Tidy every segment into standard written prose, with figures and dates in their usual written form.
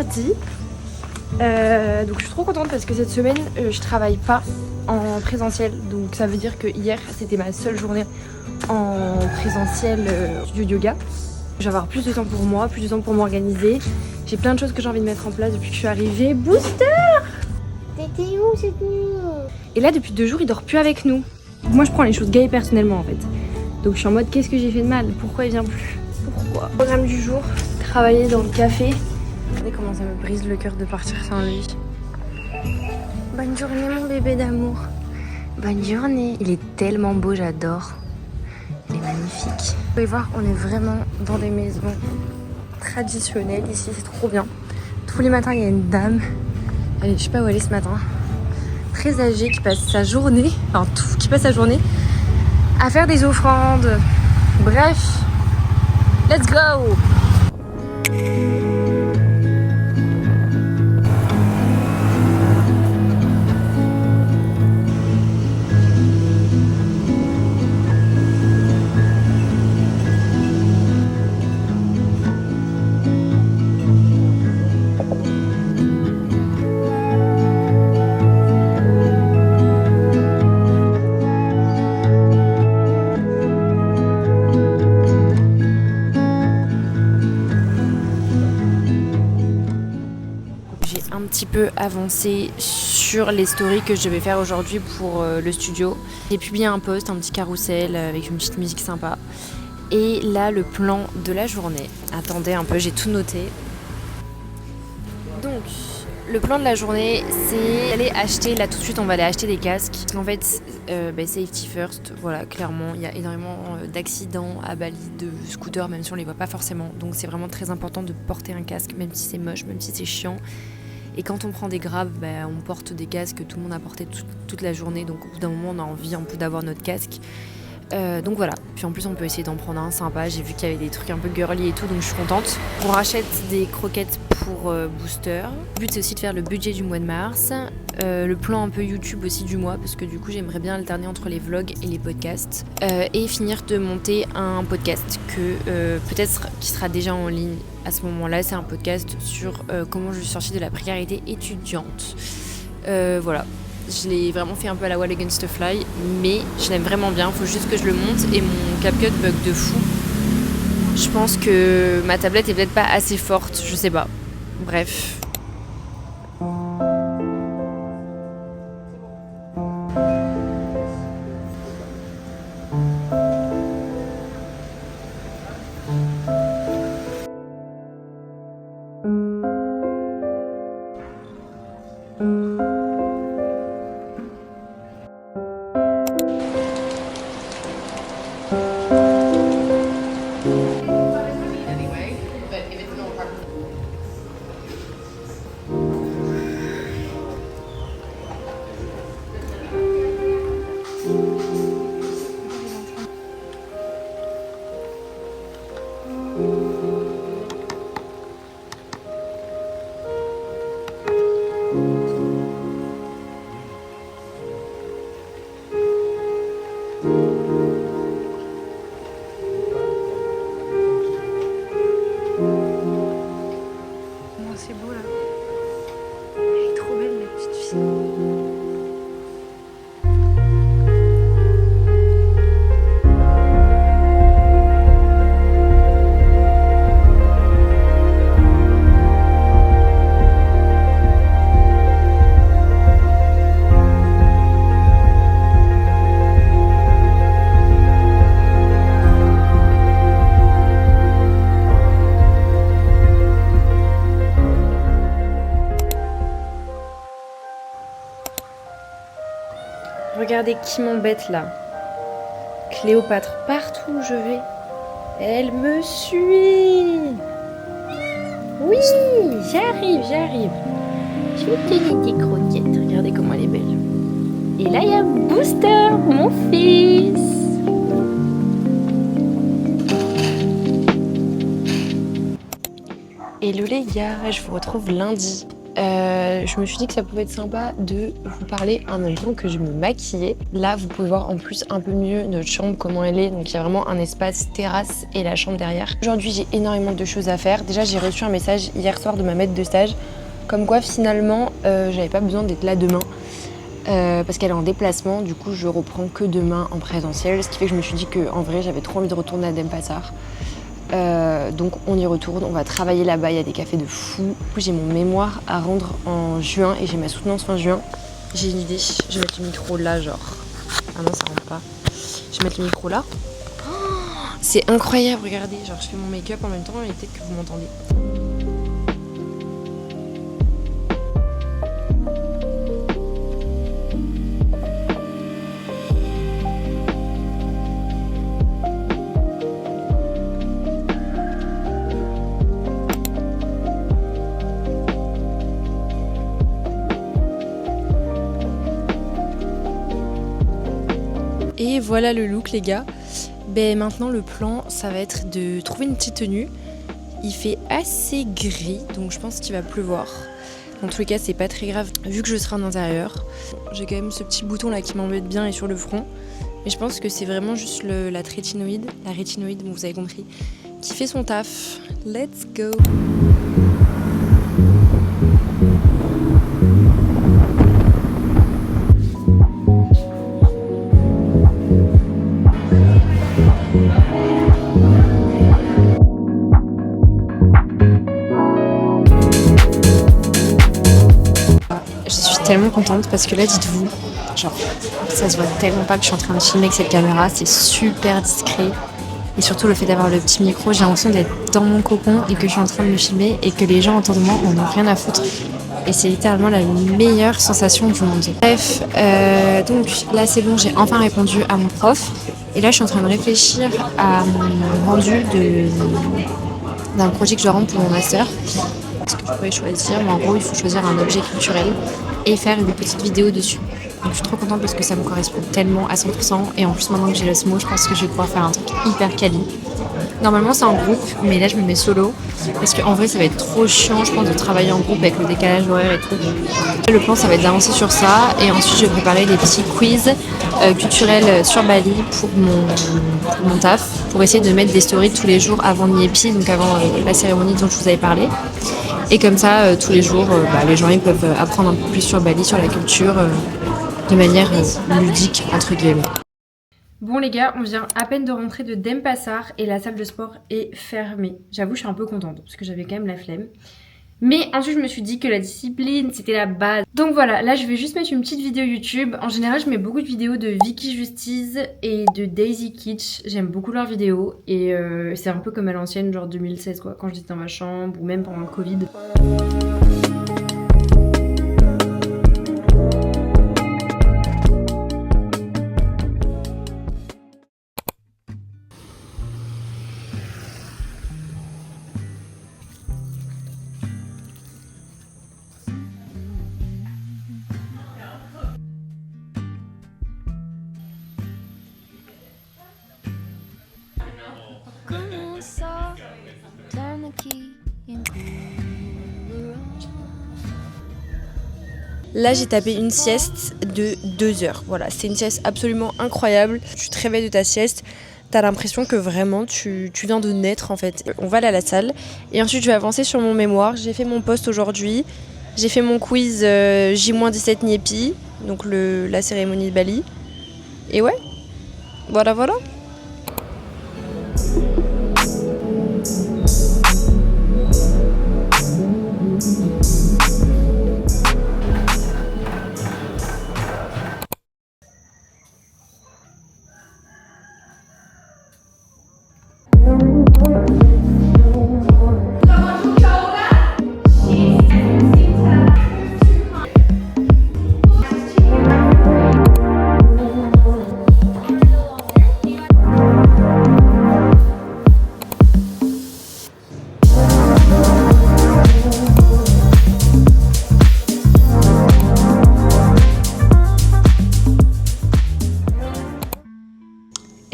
mardi. Donc je suis trop contente parce que cette semaine je travaille pas en présentiel. Donc ça veut dire que hier c'était ma seule journée en présentiel du yoga. Je vais avoir plus de temps pour moi, plus de temps pour m'organiser. J'ai plein de choses que j'ai envie de mettre en place depuis que je suis arrivée. Booster! T'étais où cette nuit? Et là depuis 2 jours il dort plus avec nous. Moi je prends les choses gays personnellement en fait. Donc je suis en mode qu'est-ce que j'ai fait de mal? Pourquoi il vient plus? Pourquoi? Programme du jour, travailler dans le café. Regardez comment ça me brise le cœur de partir sans lui. Bonne journée mon bébé d'amour. Bonne journée. Il est tellement beau, j'adore. Il est magnifique. Vous pouvez voir, on est vraiment dans des maisons traditionnelles ici, c'est trop bien. Tous les matins, il y a une dame. Allez, je sais pas où elle est ce matin. Très âgée qui passe sa journée, qui passe sa journée à faire des offrandes. Bref, let's go! Un petit peu avancé sur les stories que je devais faire aujourd'hui pour le studio. J'ai publié un post, un petit carrousel avec une petite musique sympa. Et là, le plan de la journée. Attendez un peu, j'ai tout noté. Donc, le plan de la journée, c'est d'aller acheter, là tout de suite on va aller acheter des casques. En fait, safety first, voilà, clairement, il y a énormément d'accidents à Bali, de scooters, même si on les voit pas forcément. Donc c'est vraiment très important de porter un casque, même si c'est moche, même si c'est chiant. Et quand on prend des graves, on porte des casques que tout le monde a porté toute la journée. Donc au bout d'un moment, on a envie un peu d'avoir notre casque. Donc voilà. Puis en plus, on peut essayer d'en prendre un sympa. J'ai vu qu'il y avait des trucs un peu girly et tout, donc je suis contente. On rachète des croquettes pour Booster. Le but, c'est aussi de faire le budget du mois de mars. Le plan un peu YouTube aussi du mois, parce que du coup, j'aimerais bien alterner entre les vlogs et les podcasts. Et finir de monter un podcast que peut-être qui sera déjà en ligne à ce moment-là. C'est un podcast sur comment je suis sortie de la précarité étudiante. Voilà. Je l'ai vraiment fait un peu à la Wall Against the Fly, mais je l'aime vraiment bien. Il faut juste que je le monte et mon CapCut bug de fou. Je pense que ma tablette est peut-être pas assez forte, je sais pas. Bref. C'est beau là. Elle est trop belle la petite fille. Regardez qui m'embête là. Cléopâtre, partout où je vais, elle me suit. Oui, j'arrive. Je vais te donner des croquettes. Regardez comment elle est belle. Et là, il y a Booster, mon fils. Hello les gars, je vous retrouve lundi. je me suis dit que ça pouvait être sympa de vous parler en même temps que je me maquillais. Là, vous pouvez voir en plus un peu mieux notre chambre, comment elle est. Donc il y a vraiment un espace terrasse et la chambre derrière. Aujourd'hui, j'ai énormément de choses à faire. Déjà, j'ai reçu un message hier soir de ma maître de stage, comme quoi finalement, j'avais pas besoin d'être là demain. Parce qu'elle est en déplacement, du coup je reprends que demain en présentiel, ce qui fait que je me suis dit qu'en vrai j'avais trop envie de retourner à Denpasar. Donc on y retourne, on va travailler là-bas, il y a des cafés de fou. J'ai mon mémoire à rendre en juin et j'ai ma soutenance fin juin. J'ai une idée, je vais mettre le micro là genre. Ah non ça rentre pas. Je vais mettre le micro là. Oh, c'est incroyable, regardez, genre je fais mon make-up en même temps et peut-être que vous m'entendez. Et voilà le look les gars. Ben maintenant le plan ça va être de trouver une petite tenue. Il fait assez gris donc je pense qu'il va pleuvoir. Dans tous les cas c'est pas très grave vu que je serai en intérieur. J'ai quand même ce petit bouton là qui m'embête bien et sur le front. Mais je pense que c'est vraiment juste la rétinoïde, bon, vous avez compris, qui fait son taf. Let's go! Tellement contente parce que là dites-vous, genre ça se voit tellement pas que je suis en train de filmer avec cette caméra, c'est super discret et surtout le fait d'avoir le petit micro, j'ai l'impression d'être dans mon cocon et que je suis en train de me filmer et que les gens autour de moi en ont rien à foutre et c'est littéralement la meilleure sensation du monde. Bref, donc là c'est bon, j'ai enfin répondu à mon prof et là je suis en train de réfléchir à mon rendu d'un projet que je dois rendre pour mon master. Ce que je pourrais choisir, mais en gros il faut choisir un objet culturel et faire une petite vidéo dessus. Donc je suis trop contente parce que ça me correspond tellement à 100% et en plus maintenant que j'ai le SMO, je pense que je vais pouvoir faire un truc hyper quali. Normalement c'est en groupe, mais là je me mets solo parce qu'en vrai ça va être trop chiant je pense de travailler en groupe avec le décalage horaire et tout. Le plan ça va être d'avancer sur ça et ensuite je vais préparer des petits quiz culturels sur Bali pour mon taf, pour essayer de mettre des stories tous les jours avant l'IEPI, donc avant la cérémonie dont je vous avais parlé. Et comme ça, tous les jours, les gens ils peuvent apprendre un peu plus sur Bali, sur la culture, de manière ludique, entre guillemets. Bon les gars, on vient à peine de rentrer de Denpasar et la salle de sport est fermée. J'avoue, je suis un peu contente parce que j'avais quand même la flemme. Mais ensuite, je me suis dit que la discipline, c'était la base. Donc voilà, là, je vais juste mettre une petite vidéo YouTube. En général, je mets beaucoup de vidéos de Vicky Justice et de Daisy Kitsch. J'aime beaucoup leurs vidéos. Et c'est un peu comme à l'ancienne, genre 2016, quoi. Quand j'étais dans ma chambre ou même pendant le Covid. Là j'ai tapé une sieste de 2 heures, voilà, c'est une sieste absolument incroyable. Tu te réveilles de ta sieste, t'as l'impression que vraiment tu viens de naître en fait. On va aller à la salle et ensuite je vais avancer sur mon mémoire. J'ai fait mon post aujourd'hui, j'ai fait mon quiz J-17 Niepi, donc la cérémonie de Bali. Et ouais, voilà.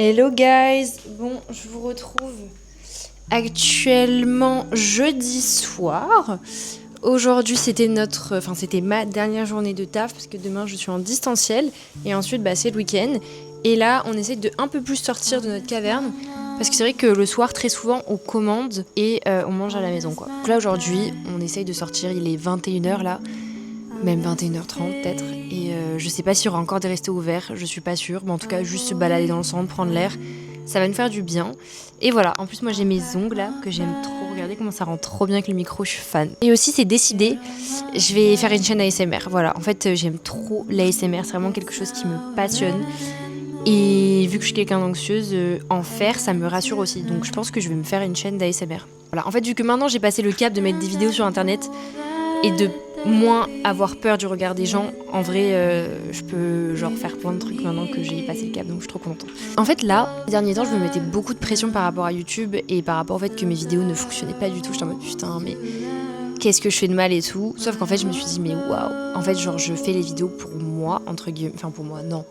Hello guys, bon je vous retrouve actuellement jeudi soir. Aujourd'hui, c'était ma dernière journée de taf parce que demain je suis en distanciel et ensuite c'est le week-end. Et là, on essaie de un peu plus sortir de notre caverne parce que c'est vrai que le soir, très souvent, on commande et on mange à la maison, quoi. Donc là, aujourd'hui, on essaye de sortir. Il est 21h là, même 21h30 peut-être. Et je sais pas s'il y aura encore des restos ouverts, je suis pas sûre. Mais en tout cas, juste se balader dans le centre, prendre l'air, ça va nous faire du bien. Et voilà, en plus moi j'ai mes ongles là, que j'aime trop. Regardez comment ça rend trop bien avec le micro, je suis fan. Et aussi c'est décidé, je vais faire une chaîne ASMR. Voilà, en fait j'aime trop l'ASMR, c'est vraiment quelque chose qui me passionne. Et vu que je suis quelqu'un d'anxieuse, en faire ça me rassure aussi. Donc je pense que je vais me faire une chaîne d'ASMR. Voilà, en fait vu que maintenant j'ai passé le cap de mettre des vidéos sur internet et de moins avoir peur du regard des gens, en vrai je peux faire plein de trucs maintenant que j'ai passé le cap, donc je suis trop contente. En fait là, ces derniers temps je me mettais beaucoup de pression par rapport à YouTube et par rapport au fait que mes vidéos ne fonctionnaient pas du tout. J'étais en mode putain mais qu'est-ce que je fais de mal et tout. Sauf qu'en fait je me suis dit mais waouh, en fait je fais les vidéos pour moi entre guillemets, enfin pour moi non.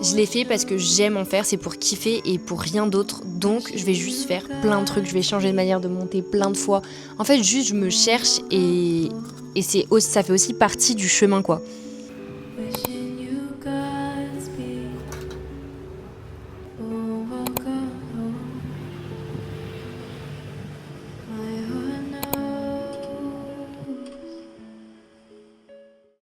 Je l'ai fait parce que j'aime en faire, c'est pour kiffer et pour rien d'autre. Donc je vais juste faire plein de trucs, je vais changer de manière de monter plein de fois. En fait juste je me cherche et ça fait aussi partie du chemin quoi.